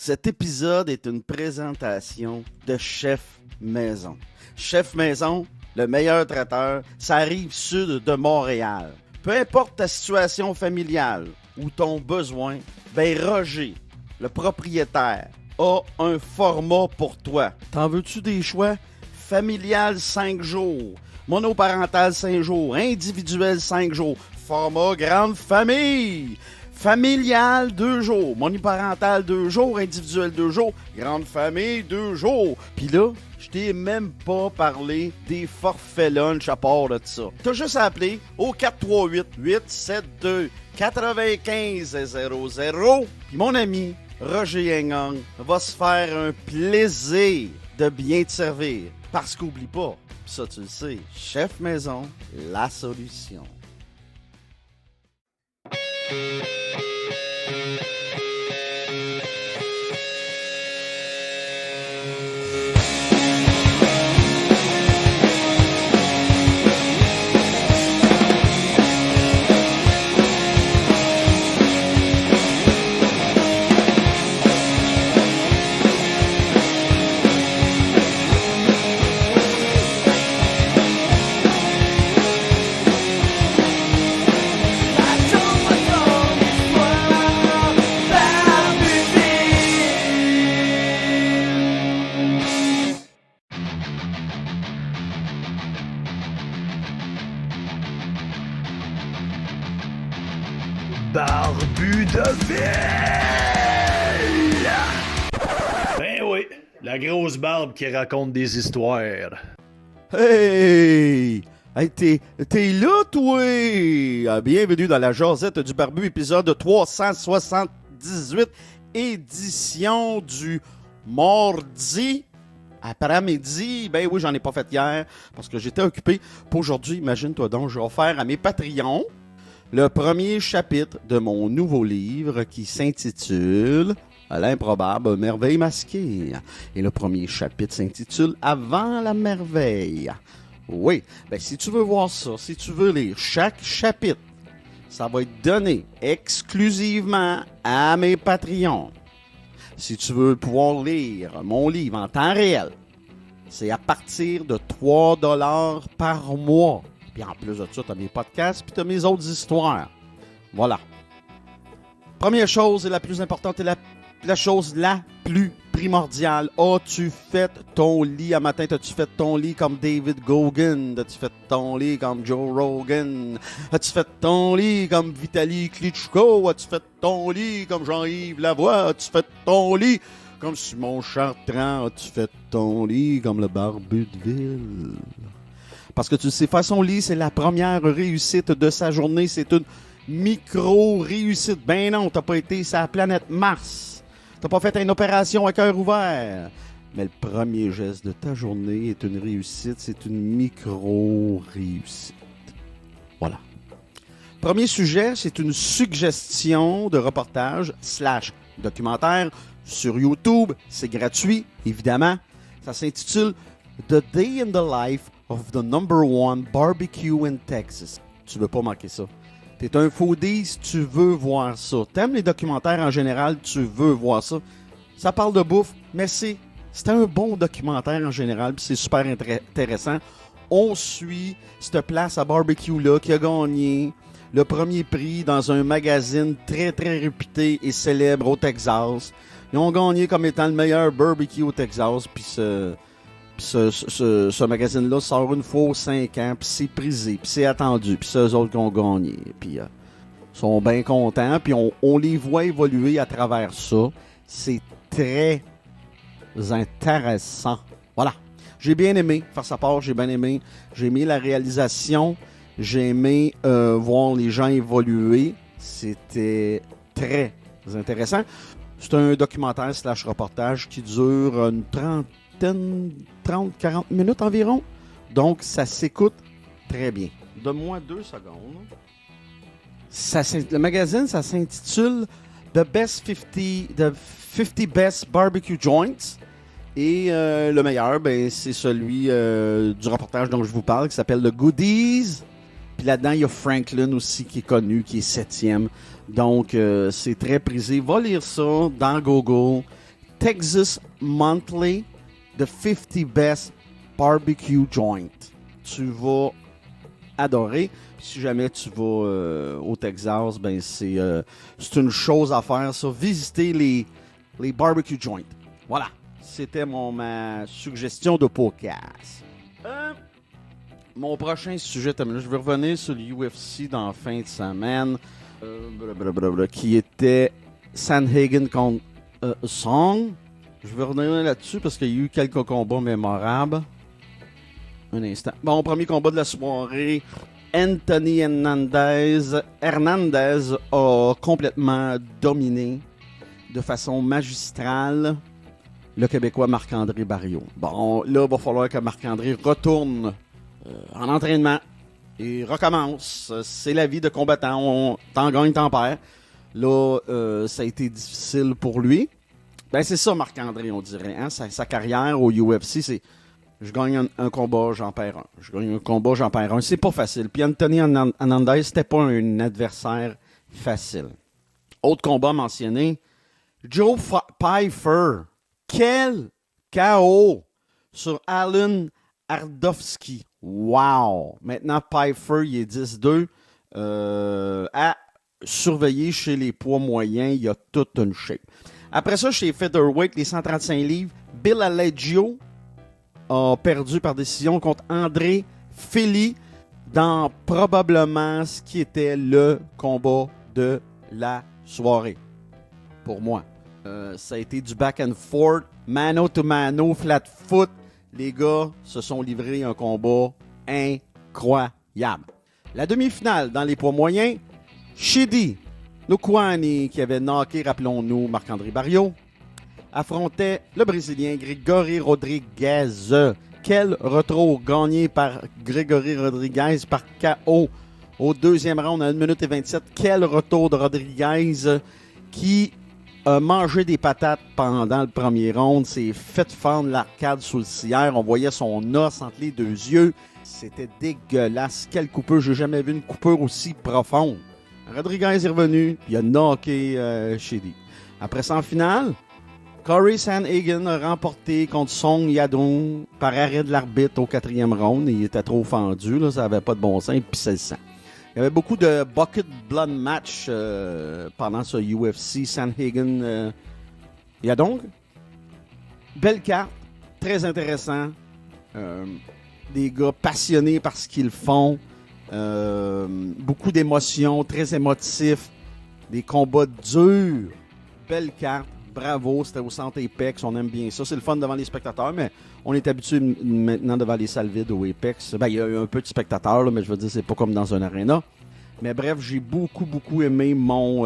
Cet épisode est une présentation de Chef Maison. Chef Maison, le meilleur traiteur, ça arrive sud de Montréal. Peu importe ta situation familiale ou ton besoin, ben Roger, le propriétaire, a un format pour toi. T'en veux-tu des choix? Familial 5 jours, monoparental 5 jours, individuel 5 jours, format grande famille. Familial, 2 jours. Monoparental, 2 jours. Individuel, 2 jours. Grande famille, 2 jours. Puis là, je t'ai même pas parlé des forfaits lunch à part de ça. T'as juste à appeler au 438-872-9500. Puis mon ami Roger Hengang va se faire un plaisir de bien te servir. Parce qu'oublie pas, pis ça tu le sais, Chef Maison, la solution. Barbu de ville! Ben oui, la grosse barbe qui raconte des histoires. Hey! Hey, t'es là, toi! Bienvenue dans la Josette du Barbu, épisode 378, édition du mardi après-midi. Ben oui, j'en ai pas fait hier, parce que j'étais occupé. Pour aujourd'hui, imagine-toi donc, je vais offrir à mes Patreons le premier chapitre de mon nouveau livre qui s'intitule L'improbable merveille masquée. Et le premier chapitre s'intitule Avant la merveille. Oui, ben si tu veux voir ça, si tu veux lire chaque chapitre, ça va être donné exclusivement à mes Patreons. Si tu veux pouvoir lire mon livre en temps réel, c'est à partir de 3$ par mois. Puis en plus de ça, tu as mes podcasts, puis tu as mes autres histoires. Voilà. Première chose et la plus importante et la chose la plus primordiale. As-tu fait ton lit à matin? As-tu fait ton lit comme David Goggin? As-tu fait ton lit comme Joe Rogan? As-tu fait ton lit comme Vitaly Klitschko? As-tu fait ton lit comme Jean-Yves Lavoie? As-tu fait ton lit comme Simon Chartrand? As-tu fait ton lit comme le Barbu de ville? Parce que tu sais, faire son lit, c'est la première réussite de sa journée. C'est une micro-réussite. Ben non, t'as pas été sur la planète Mars. T'as pas fait une opération à cœur ouvert. Mais le premier geste de ta journée est une réussite. C'est une micro-réussite. Voilà. Premier sujet, c'est une suggestion de reportage / documentaire sur YouTube. C'est gratuit, évidemment. Ça s'intitule The Day in the Life of the #1 barbecue in Texas. Tu veux pas manquer ça. T'es un foodie, tu veux voir ça. T'aimes les documentaires en général, tu veux voir ça. Ça parle de bouffe, mais c'est un bon documentaire en général, puis c'est super intéressant. On suit cette place à barbecue-là qui a gagné le premier prix dans un magazine très très réputé et célèbre au Texas. Ils ont gagné comme étant le meilleur barbecue au Texas, puis ce magazine-là sort une fois aux 5 ans, puis c'est prisé, puis c'est attendu, puis c'est eux autres qui ont gagné. Puis ils sont bien contents, puis on les voit évoluer à travers ça. C'est très intéressant. Voilà. J'ai bien aimé faire sa part, j'ai bien aimé. J'ai aimé la réalisation, j'ai aimé voir les gens évoluer. C'était très intéressant. C'est un documentaire / reportage qui dure une 30-40 minutes environ. Donc, ça s'écoute très bien. Donne-moi 2 secondes. Le magazine, ça s'intitule The 50 Best Barbecue Joints. Et le meilleur, ben, c'est celui du reportage dont je vous parle, qui s'appelle The Goodies. Puis là-dedans, il y a Franklin aussi qui est connu, qui est 7e. Donc, c'est très prisé. Va lire ça dans Google. Texas Monthly, The 50 Best Barbecue Joint. Tu vas adorer. Si jamais tu vas au Texas, ben c'est une chose à faire, ça. Visiter les barbecue joints. Voilà. C'était ma suggestion de podcast. Mon prochain sujet, je vais revenir sur l'UFC dans la fin de semaine, qui était Sandhagen contre Song. Je vais revenir là-dessus parce qu'il y a eu quelques combats mémorables. Un instant. Bon, premier combat de la soirée, Anthony Hernandez a complètement dominé de façon magistrale le Québécois Marc-André Barriault. Bon, là, il va falloir que Marc-André retourne en entraînement et recommence. C'est la vie de combattant. T'en gagnes, t'en perds. Là, ça a été difficile pour lui. Ben, c'est ça, Marc-André, on dirait. Hein? Sa carrière au UFC, c'est je gagne un combat, j'en perds un. Je gagne un combat, j'en perds un. C'est pas facile. Puis Anthony Hernandez, c'était pas un adversaire facile. Autre combat mentionné, Joe Pyfer. Quel KO sur Alan Ardovski. Wow! Maintenant, Pyfer, il est 10-2. À surveiller chez les poids moyens, il y a toute une shape. Après ça, chez Featherweight, les 135 livres, Bill Aleggio a perdu par décision contre André Fili dans probablement ce qui était le combat de la soirée. Pour moi. Ça a été du back and forth, mano to mano, flat foot. Les gars se sont livrés un combat incroyable. La demi-finale dans les poids moyens, Shidi Nkwani, qui avait knocké, rappelons-nous, Marc-André Barriault, affrontait le Brésilien Grégory Rodriguez. Quel retour gagné par Grégory Rodriguez par KO au deuxième round à 1 minute et 27. Quel retour de Rodriguez qui a mangé des patates pendant le premier round. S'est fait fendre l'arcade sous le cilière. On voyait son os entre les deux yeux. C'était dégueulasse. Quelle coupure. J'ai jamais vu une coupure aussi profonde. Rodriguez est revenu. Il a knocké Shidi. Après ça, en finale, Corey Sandhagen a remporté contre Song Yadong par arrêt de l'arbitre au 4e round. Il était trop fendu. Là, ça n'avait pas de bon sens. Il pissait le sang. Il y avait beaucoup de bucket blood match pendant ce UFC. Sandhagen Yadong. Belle carte. Très intéressant. Des gars passionnés par ce qu'ils font. Beaucoup d'émotions. Très émotifs. Des combats durs. Belle carte. Bravo, c'était au centre Apex, on aime bien ça. C'est le fun devant les spectateurs, mais on est habitué maintenant devant les salles vides au Apex. Ben, il y a eu un peu de spectateurs, là, mais je veux dire, c'est pas comme dans un arena. Mais bref, j'ai beaucoup aimé mon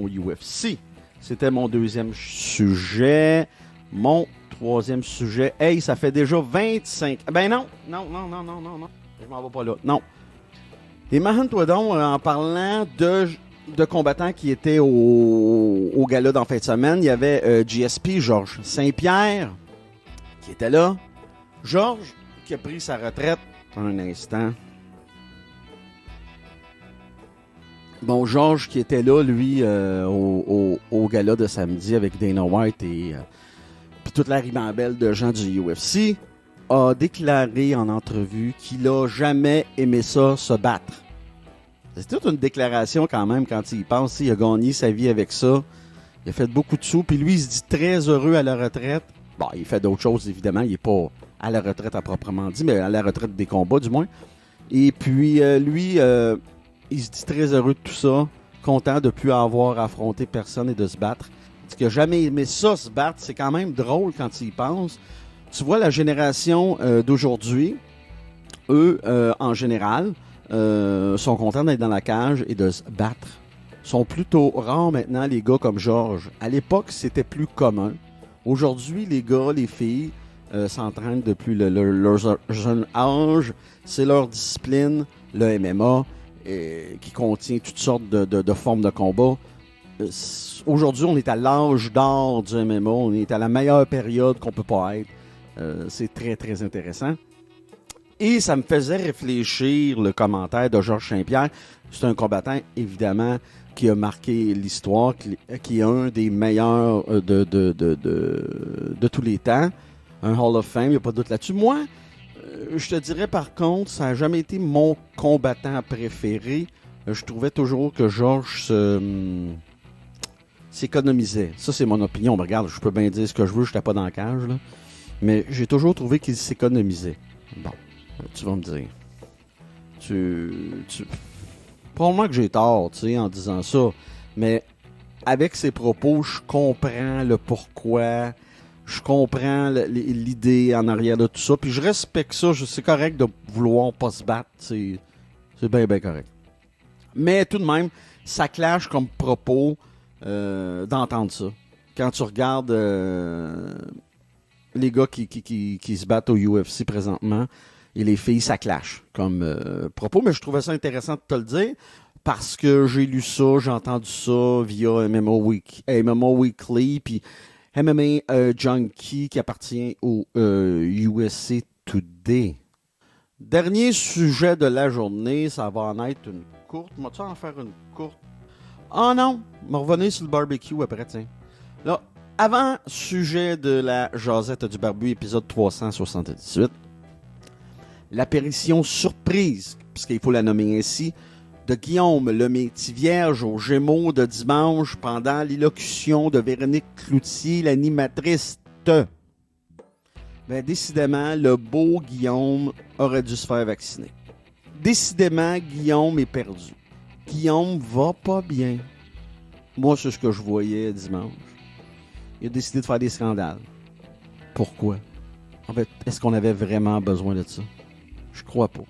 UFC. C'était mon deuxième sujet. Mon troisième sujet. Hey, ça fait déjà 25... Ben non. Je m'en vais pas là. Non. Et Mahant-toi donc en parlant de combattants qui étaient au gala d'en fin de semaine. Il y avait GSP, Georges Saint-Pierre, qui était là. Georges, qui a pris sa retraite. Un instant. Bon, Georges, qui était là, lui, au gala de samedi avec Dana White et puis toute la ribambelle de gens du UFC, a déclaré en entrevue qu'il a jamais aimé ça, se battre. C'est toute une déclaration quand même quand il pense. Il a gagné sa vie avec ça. Il a fait beaucoup de sous. Puis lui, il se dit très heureux à la retraite. Bon, il fait d'autres choses, évidemment. Il n'est pas à la retraite à proprement dit, mais à la retraite des combats, du moins. Et puis, lui, il se dit très heureux de tout ça. Content de ne plus avoir affronté personne et de se battre. Il dit qu'il n'a jamais aimé ça, se battre. C'est quand même drôle quand il y pense. Tu vois, la génération d'aujourd'hui, eux, en général... sont contents d'être dans la cage et de se battre. Sont plutôt rares maintenant les gars comme Georges. À l'époque, c'était plus commun. Aujourd'hui, les gars, les filles s'entraînent depuis leur jeune âge. C'est leur discipline, le MMA, qui contient toutes sortes de formes de combat. Aujourd'hui, on est à l'âge d'or du MMA. On est à la meilleure période qu'on peut pas être. C'est très, très intéressant. Et ça me faisait réfléchir le commentaire de Georges Saint-Pierre. C'est un combattant, évidemment, qui a marqué l'histoire, qui est un des meilleurs de tous les temps. Un Hall of Fame, il n'y a pas de doute là-dessus. Moi, je te dirais par contre, ça n'a jamais été mon combattant préféré. Je trouvais toujours que Georges s'économisait. Ça, c'est mon opinion. Mais regarde, je peux bien dire ce que je veux, je n'étais pas dans la cage, là. Mais j'ai toujours trouvé qu'il s'économisait. Bon, tu vas me dire. Probablement que j'ai tort, tu sais, en disant ça. Mais avec ses propos, je comprends le pourquoi. Je comprends l'idée en arrière de tout ça. Puis je respecte ça. C'est correct de vouloir pas se battre. C'est bien, bien correct. Mais tout de même, ça clash comme propos d'entendre ça. Quand tu regardes les gars qui se battent au UFC présentement et les filles, ça clash comme propos. Mais je trouvais ça intéressant de te le dire parce que j'ai lu ça, j'ai entendu ça via MMA Weekly, puis MMA Junkie qui appartient au USA Today. Dernier sujet de la journée, ça va en être une courte. M'as-tu en faire une courte? Ah non, me revenir sur le barbecue après, tiens. Là, avant sujet de la jasette du barbu, épisode 378, l'apparition surprise, puisqu'il faut la nommer ainsi, de Guillaume le Métis-Vierge aux Gémeaux de dimanche pendant l'élocution de Véronique Cloutier, l'animatrice de. Ben, décidément, le beau Guillaume aurait dû se faire vacciner. Décidément, Guillaume est perdu. Guillaume va pas bien. Moi, c'est ce que je voyais dimanche. Il a décidé de faire des scandales. Pourquoi? En fait, est-ce qu'on avait vraiment besoin de ça? Je crois pas.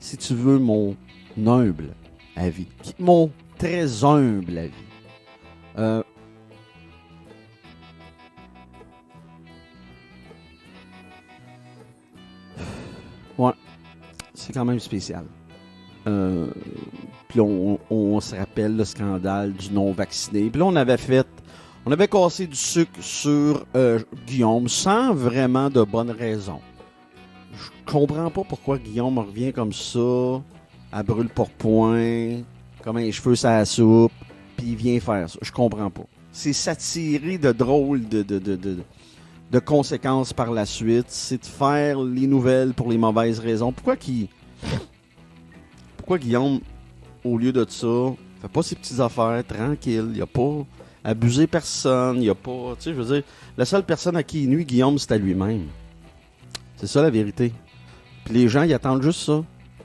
Si tu veux mon humble avis, mon très humble avis, ouais, c'est quand même spécial. Puis on se rappelle le scandale du non-vacciné. Puis là, on avait cassé du sucre sur Guillaume sans vraiment de bonnes raisons. Je comprends pas pourquoi Guillaume revient comme ça, à brûle pour point, comme un cheveu sur la soupe, puis il vient faire ça. Je comprends pas. C'est s'attirer de drôles de conséquences par la suite. C'est de faire les nouvelles pour les mauvaises raisons. Pourquoi Guillaume, au lieu de ça, fait pas ses petites affaires tranquille, il a pas abusé personne, il a pas, tu sais, je veux dire, la seule personne à qui il nuit, Guillaume, c'est à lui-même. C'est ça la vérité. Puis les gens, ils attendent juste ça.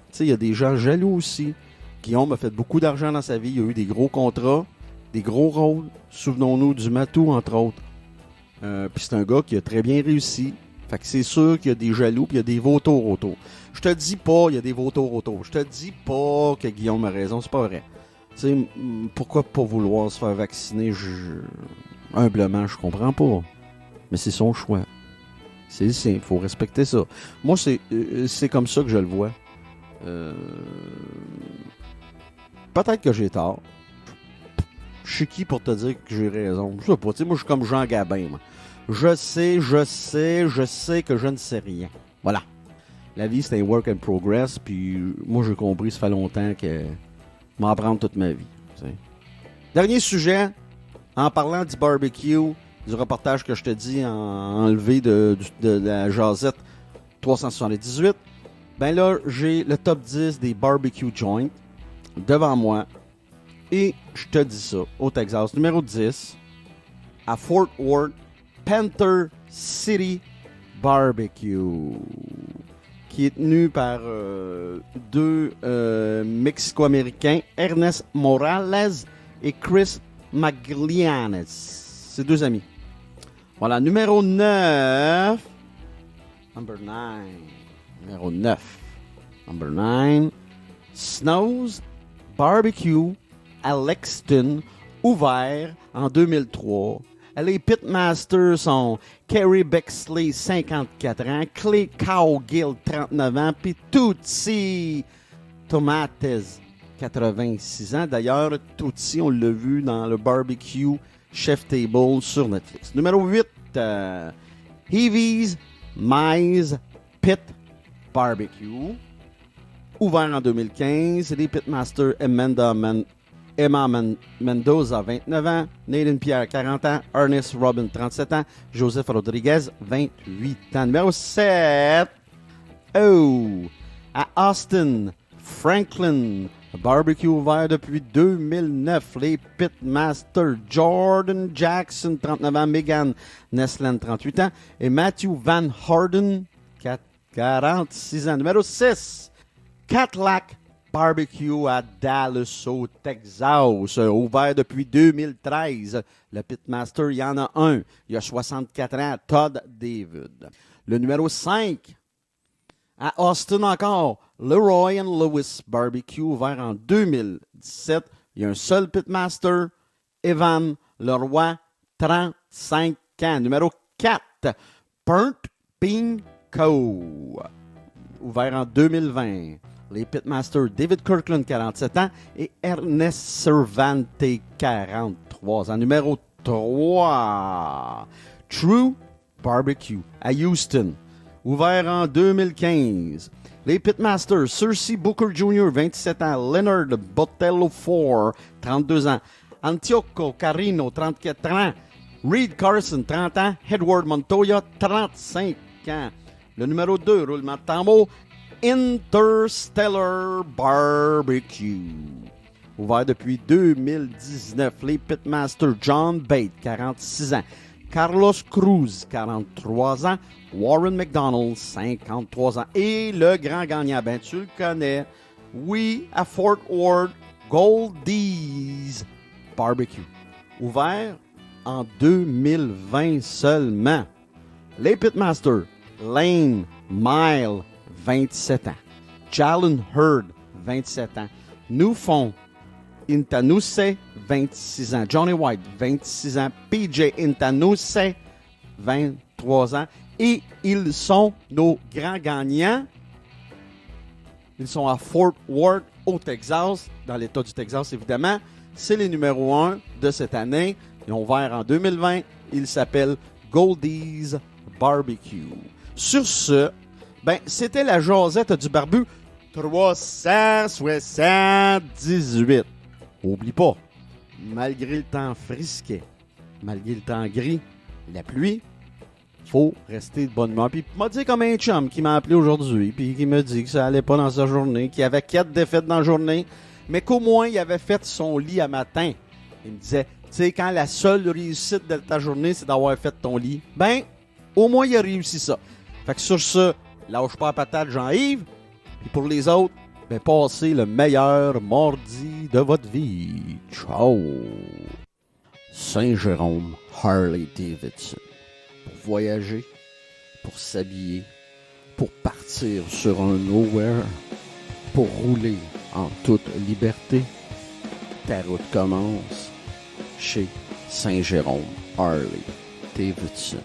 Tu sais, il y a des gens jaloux aussi. Guillaume a fait beaucoup d'argent dans sa vie, il a eu des gros contrats, des gros rôles. Souvenons-nous du Matou, entre autres. Puis c'est un gars qui a très bien réussi. Fait que c'est sûr qu'il y a des jaloux puis il y a des vautours autour. Je te dis pas il y a des vautours autour. Je te dis pas que Guillaume a raison, c'est pas vrai. Tu sais, pourquoi pas vouloir se faire vacciner? Humblement, je comprends pas. Mais c'est son choix. C'est simple, faut respecter ça. Moi, c'est comme ça que je le vois. Peut-être que j'ai tort. Je suis qui pour te dire que j'ai raison? Je sais pas, tu sais, moi je suis comme Jean Gabin. Moi. Je sais que je ne sais rien. Voilà. La vie, c'est un work in progress, puis moi j'ai compris, ça fait longtemps que je m'en prendre toute ma vie. T'sais. Dernier sujet, en parlant du barbecue, du reportage que je te dis enlevé de la jasette 378, ben là, j'ai le top 10 des barbecue joints devant moi. Et je te dis ça, au Texas, numéro 10, à Fort Worth, Panther City Barbecue, qui est tenu par deux Mexico-Américains, Ernest Morales et Chris Maglianes. C'est deux amis. Voilà, numéro 9. Number 9. Numéro 9. Number 9. Snows Barbecue à Lexington, ouvert en 2003. Les pitmasters sont Kerry Bexley, 54 ans, Clay Cowgill, 39 ans, puis Tootsie Tomates, 86 ans. D'ailleurs, Tootsie, on l'a vu dans le barbecue Chef Table sur Netflix. Numéro 8, Heavy's Mize Pit Barbecue, ouvert en 2015. Les pitmasters Emma Mendoza, 29 ans. Nathan Pierre, 40 ans. Ernest Robin, 37 ans. Joseph Rodriguez, 28 ans. Numéro 7. Oh! À Austin, Franklin, barbecue ouvert depuis 2009. Les Pitmasters, Jordan Jackson, 39 ans. Megan Nesland, 38 ans. Et Matthew Van Harden, 46 ans. Numéro 6. Cadillac Barbecue à Dallas, au Texas, ouvert depuis 2013. Le Pitmaster, il y en a un. Il a 64 ans, Todd David. Le numéro 5, à Austin encore, Leroy and Lewis Barbecue, ouvert en 2017. Il y a un seul Pitmaster, Evan Leroy, 35 ans. Numéro 4, Burnt Bean Co., ouvert en 2020. Les Pitmasters, David Kirkland, 47 ans, et Ernest Cervante, 43 ans. Numéro 3, True Barbecue à Houston, ouvert en 2015. Les Pitmasters, Cersei Booker Jr., 27 ans, Leonard Botello IV, 32 ans, Antioco Carino, 34 ans, Reed Carson, 30 ans, Edward Montoya, 35 ans. Le numéro 2, roulement de tambour, Interstellar Barbecue, ouvert depuis 2019. Les Pitmasters, John Bate, 46 ans. Carlos Cruz, 43 ans. Warren McDonald, 53 ans. Et le grand gagnant, ben tu le connais, oui, à Fort Worth, Goldie's Barbecue, ouvert en 2020 seulement. Les Pitmasters, Lane Mile, 27 ans. Jalen Hurd, 27 ans. Nufon Intanuse, 26 ans. Johnny White, 26 ans. PJ Intanuse, 23 ans. Et ils sont nos grands gagnants. Ils sont à Fort Worth, au Texas, dans l'État du Texas, évidemment. C'est les numéros 1 de cette année. Ils ont ouvert en 2020. Ils s'appellent Goldie's Barbecue. Sur ce, ben, c'était la jasette du barbu 378. Oublie pas, malgré le temps frisquet, malgré le temps gris, la pluie, faut rester de bonne humeur. Puis il m'a dit comme un chum qui m'a appelé aujourd'hui, puis qui me dit que ça allait pas dans sa journée, qu'il y avait 4 défaites dans la journée, mais qu'au moins il avait fait son lit à matin. Il me disait, tu sais, quand la seule réussite de ta journée, c'est d'avoir fait ton lit, ben, au moins il a réussi ça. Fait que sur ce, lâche pas la patate, Jean-Yves. Et pour les autres, ben passez le meilleur mardi de votre vie. Ciao! Saint-Jérôme Harley Davidson. Pour voyager, pour s'habiller, pour partir sur un nowhere, pour rouler en toute liberté. Ta route commence chez Saint-Jérôme Harley Davidson.